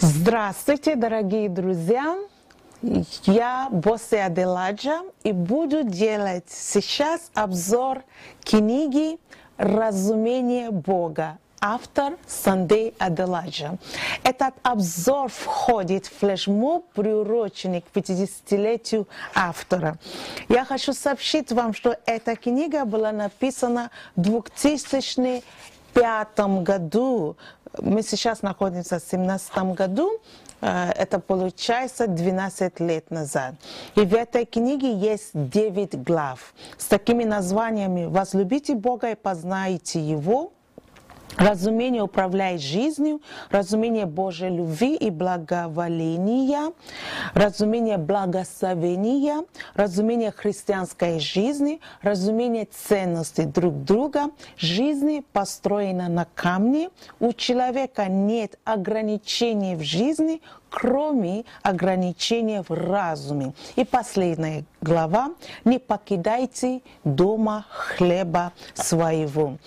Здравствуйте, дорогие друзья! Я Босе Аделаджа и буду делать сейчас обзор книги «Разумение Бога». Автор Сандей Аделаджа. Этот обзор входит в флешмоб, приуроченный к 50-летию автора. Я хочу сообщить вам, что эта книга была написана в 2005 году. Мы сейчас находимся в 2017 году. Это получается 12 лет назад. И в этой книге есть 9 глав с такими названиями: «Возлюбите Бога и познайте Его», «Разумение управляет жизнью», «Разумение Божьей любви и благоволения», «Разумение благословения», «Разумение христианской жизни», «Разумение ценностей друг друга», «Жизнь построена на камне», «У человека нет ограничений в жизни, кроме ограничения в разуме». И последняя глава: «Не покидайте дома хлеба своего».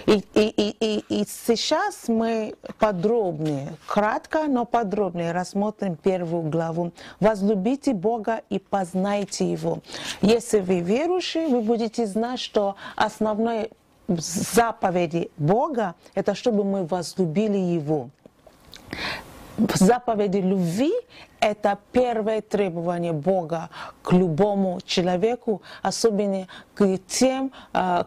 И сейчас мы подробнее, кратко, но подробнее рассмотрим первую главу. «Возлюбите Бога и познайте Его». Если вы верующие, вы будете знать, что основной заповеди Бога – это чтобы мы возлюбили Его. Заповеди любви – это первое требование Бога к любому человеку, особенно к тем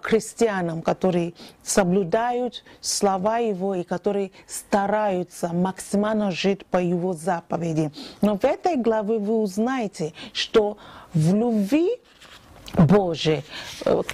христианам, которые соблюдают слова Его и которые стараются максимально жить по Его заповеди. Но в этой главе вы узнаете, что в любви Божией,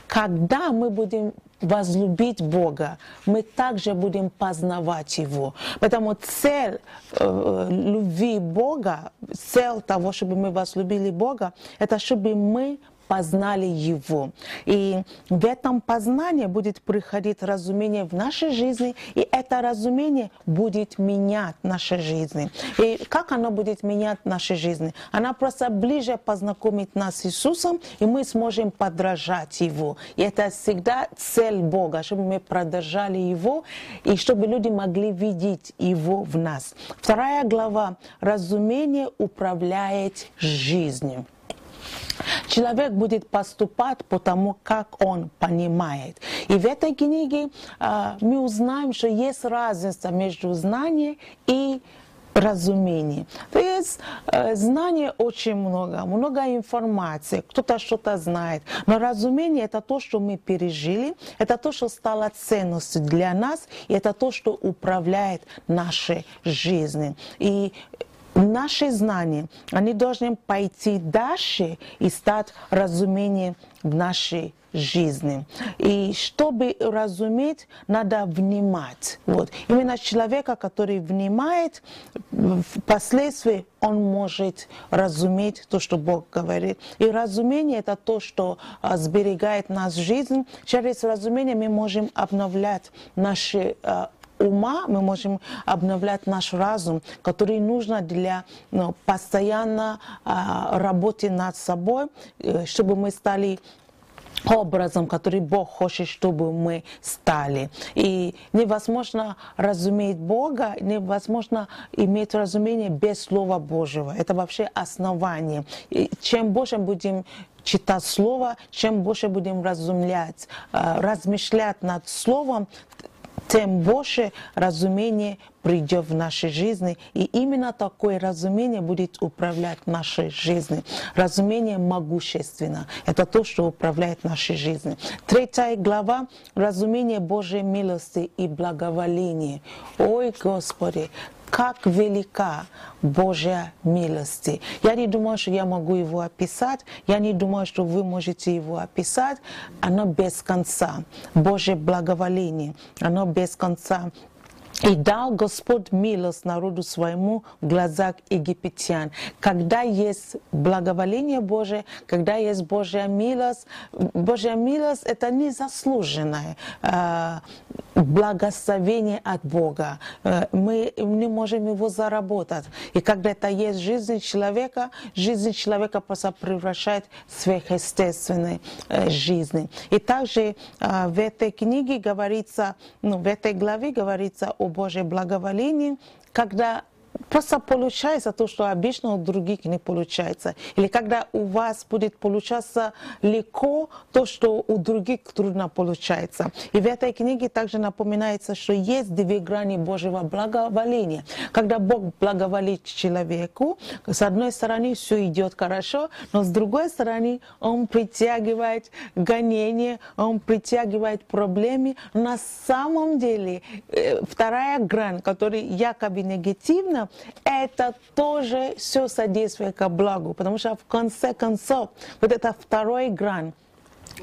когда мы будем возлюбить Бога, мы также будем познавать Его. Поэтому цель любви Бога, цель того, чтобы мы возлюбили Бога, это чтобы мы познали Его. И в этом познании будет приходить разумение в нашей жизни, и это разумение будет менять нашу жизнь. И как оно будет менять нашу жизнь? Оно просто ближе познакомит нас с Иисусом, и мы сможем подражать Его. И это всегда цель Бога, чтобы мы продолжали Его, и чтобы люди могли видеть Его в нас. Вторая глава: «Разумение управляет жизнью». Человек будет поступать по тому, как он понимает. И в этой книге мы узнаем, что есть разница между знанием и разумением. То есть знания очень много информации, кто-то что-то знает. Но разумение – это то, что мы пережили, это то, что стало ценностью для нас, и это то, что управляет нашей жизнью. И наши знания, они должны пойти дальше и стать разумением в нашей жизни. И чтобы разуметь, надо внимать. Вот. Именно человека, который внимает, впоследствии он может разуметь то, что Бог говорит. И разумение – это то, что сберегает нас жизнь. Через разумение мы можем обновлять наши ума, мы можем обновлять наш разум, который нужно для постоянно работы над собой, чтобы мы стали образом, который Бог хочет, чтобы мы стали. И невозможно разуметь Бога, невозможно иметь разумение без Слова Божьего. Это вообще основание. И чем больше будем читать Слово, чем больше будем разумлять, размышлять над Словом, тем больше разумение придет в нашей жизни. И именно такое разумение будет управлять нашей жизнью. Разумение могущественно. Это то, что управляет нашей жизнью. 3 глава – разумение Божьей милости и благоволения. Ой, Господи! как велика Божья милость. Я не думаю, что я могу его описать, я не думаю, что вы можете его описать. Оно без конца. Божье благоволение, оно без конца. И дал Господь милость народу своему в глазах египтян. Когда есть благоволение Божие, когда есть Божья милость это незаслуженное благословение от Бога. Мы не можем его заработать. И когда это есть жизнь человека просто превращает в сверхъестественной жизни. И также в этой книге говорится, в этой главе говорится о Божьем благоволении, когда просто получается то, что обычно у других не получается. Или когда у вас будет получаться легко то, что у других трудно получается. И в этой книге также напоминается, что есть две грани Божьего благоволения. Когда Бог благоволит человеку, с одной стороны все идет хорошо, но с другой стороны Он притягивает гонения, Он притягивает проблемы. На самом деле вторая грань, которая якобы негативна, это тоже все содействует ко благу, потому что в конце концов вот эта вторая грань,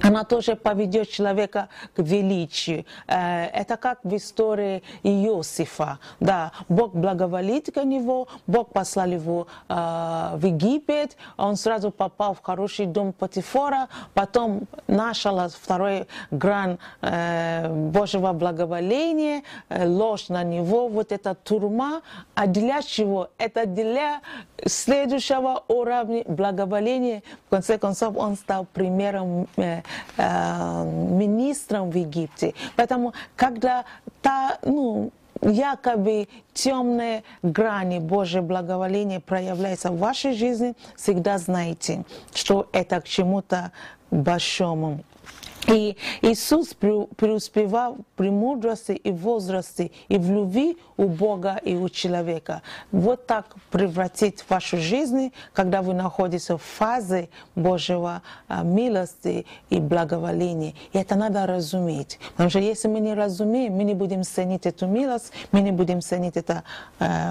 она тоже поведет человека к величию. Это как в истории Иосифа. Да, Бог благоволит к него, Бог послал его в Египет, он сразу попал в хороший дом Потифора, потом началась второй грань Божьего благоволения, ложь на него, вот эта турма. А для чего? Это для следующего уровня благоволения. В конце концов, он стал примером министром в Египте. Поэтому, когда якобы темные грани Божьего благоволения проявляются в вашей жизни, всегда знайте, что это к чему-то большому. И Иисус преуспевал в премудрости и в возрасте, и в любви у Бога и у человека. Вот так превратить вашу жизнь, когда вы находитесь в фазе Божьего милости и благоволения. И это надо разуметь. Потому что если мы не разумеем, мы не будем ценить эту милость, мы не будем ценить это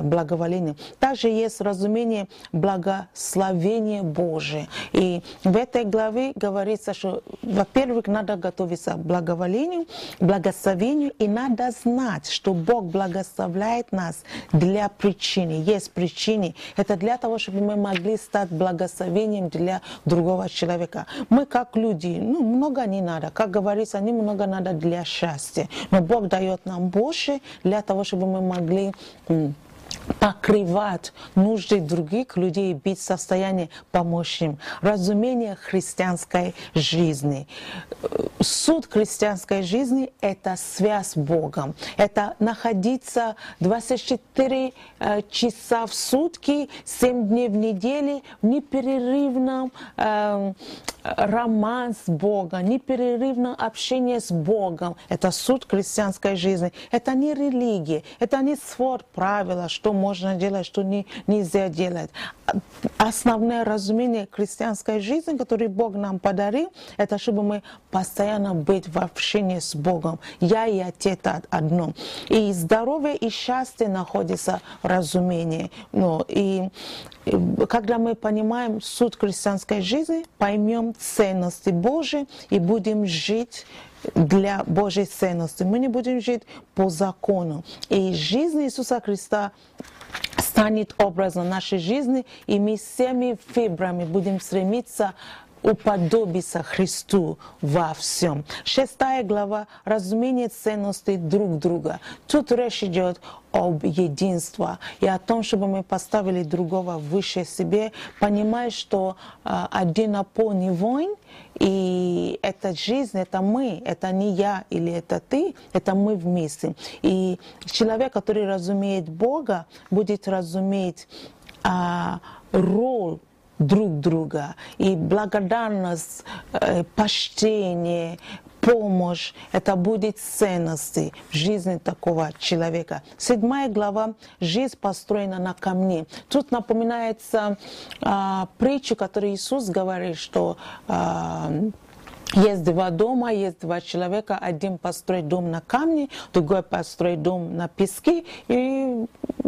благоволение. Также есть разумение благословения Божия. И в этой главе говорится, что, во-первых, надо готовиться к благоволению, благословению, и надо знать, что Бог благословляет нас для причины. Есть причины. Это для того, чтобы мы могли стать благословением для другого человека. Мы как люди, много не надо. Как говорится, немного надо для счастья. Но Бог дает нам больше для того, чтобы мы могли покрывать нужды других людей и быть в состоянии помочь им. Разумение христианской жизни. Суть христианской жизни – это связь с Богом. Это находиться 24 часа в сутки, 7 дней в неделю в непрерывном роман с Богом, непрерывном общении с Богом. Это суть христианской жизни. Это не религия, это не свод правила, что можно делать, что нельзя делать. Основное разумение христианской жизни, которое Бог нам подарил, это чтобы мы постоянно быть в общении с Богом. Я и Отец одно. И здоровье и счастье находятся в разумении. И когда мы понимаем суть христианской жизни, поймем ценности Божьи и будем жить для Божьей ценности. Мы не будем жить по закону. И жизнь Иисуса Христа станет образом нашей жизни, и мы всеми фибрами будем стремиться уподобиться Христу во всем. 6 глава – разумение ценностей друг друга. Тут речь идет об единстве и о том, чтобы мы поставили другого выше себе, понимая, что один опор не воин, и эта жизнь, это мы, это не я или это ты, это мы вместе. И человек, который разумеет Бога, будет разуметь роль друг друга. И благодарность, почтение, помощь, это будет ценности в жизни такого человека. 7 глава «Жизнь построена на камне». Тут напоминается притча, которую Иисус говорит, что есть 2 дома, есть 2 человека. Один построит дом на камне, другой построит дом на песке. И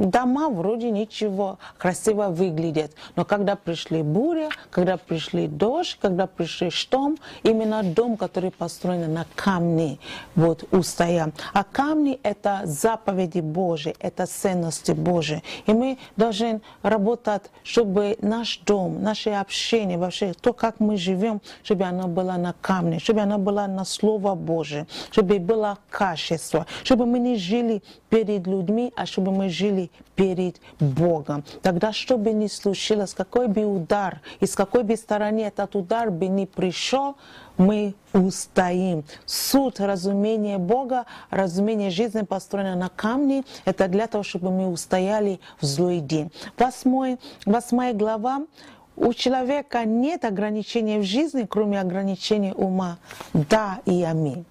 дома вроде ничего, красиво выглядят. Но когда пришли буря, когда пришли дождь, когда пришли шторм, именно дом, который построен на камне, вот, устоял. А камни — это заповеди Божьи, это ценности Божьи. И мы должны работать, чтобы наш дом, наше общение, вообще то, как мы живем, чтобы оно было на камне, чтобы оно было на Слово Божие, чтобы было качество, чтобы мы не жили перед людьми, а чтобы мы жили перед Богом. Тогда, что бы ни случилось, какой бы удар, и с какой бы стороны этот удар бы ни пришел, мы устоим. Суд, разумение Бога, разумение жизни, построено на камне, это для того, чтобы мы устояли в злой день. 8 глава. У человека нет ограничений в жизни, кроме ограничений ума. Да и аминь.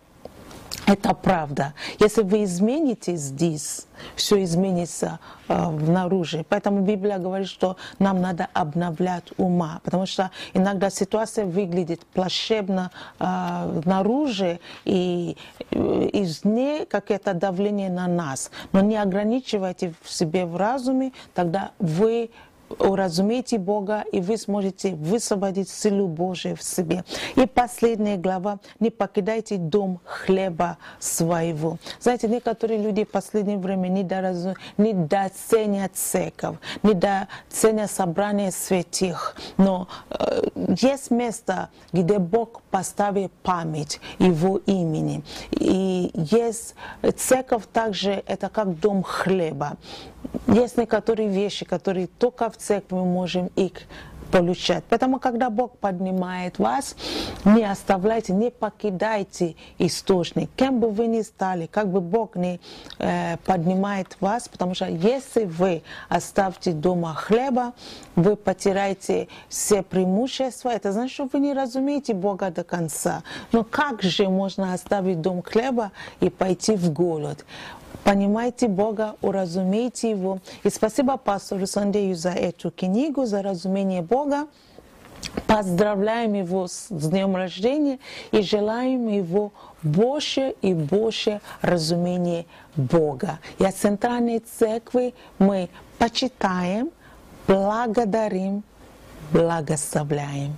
Это правда. Если вы измените здесь, все изменится внаружи. Поэтому Библия говорит, что нам надо обновлять ума. Потому что иногда ситуация выглядит плачевно снаружи, и извне какое-то давление на нас. Но не ограничивайте в себе в разуме, тогда вы уразумейте Бога, и вы сможете высвободить силу Божию в себе. И последняя глава: не покидайте дом хлеба своего. Знаете, некоторые люди в последнее время недооценят церковь, недооценят собрание святых. Но есть место, где Бог поставил память Его имени. И есть церковь также, это как дом хлеба. Есть некоторые вещи, которые только в церкви мы можем их получать. Поэтому, когда Бог поднимает вас, не оставляйте, не покидайте источник. Кем бы вы ни стали, как бы Бог не поднимает вас, потому что если вы оставите дома хлеба, вы потеряете все преимущества. Это значит, что вы не разумеете Бога до конца. Но как же можно оставить дом хлеба и пойти в голод? Понимайте Бога, уразумейте Его. И спасибо пастору Сандею за эту книгу, за разумение Бога. Поздравляем его с днем рождения и желаем его больше и больше разумения Бога. И от Центральной Церкви мы почитаем, благодарим, благословляем.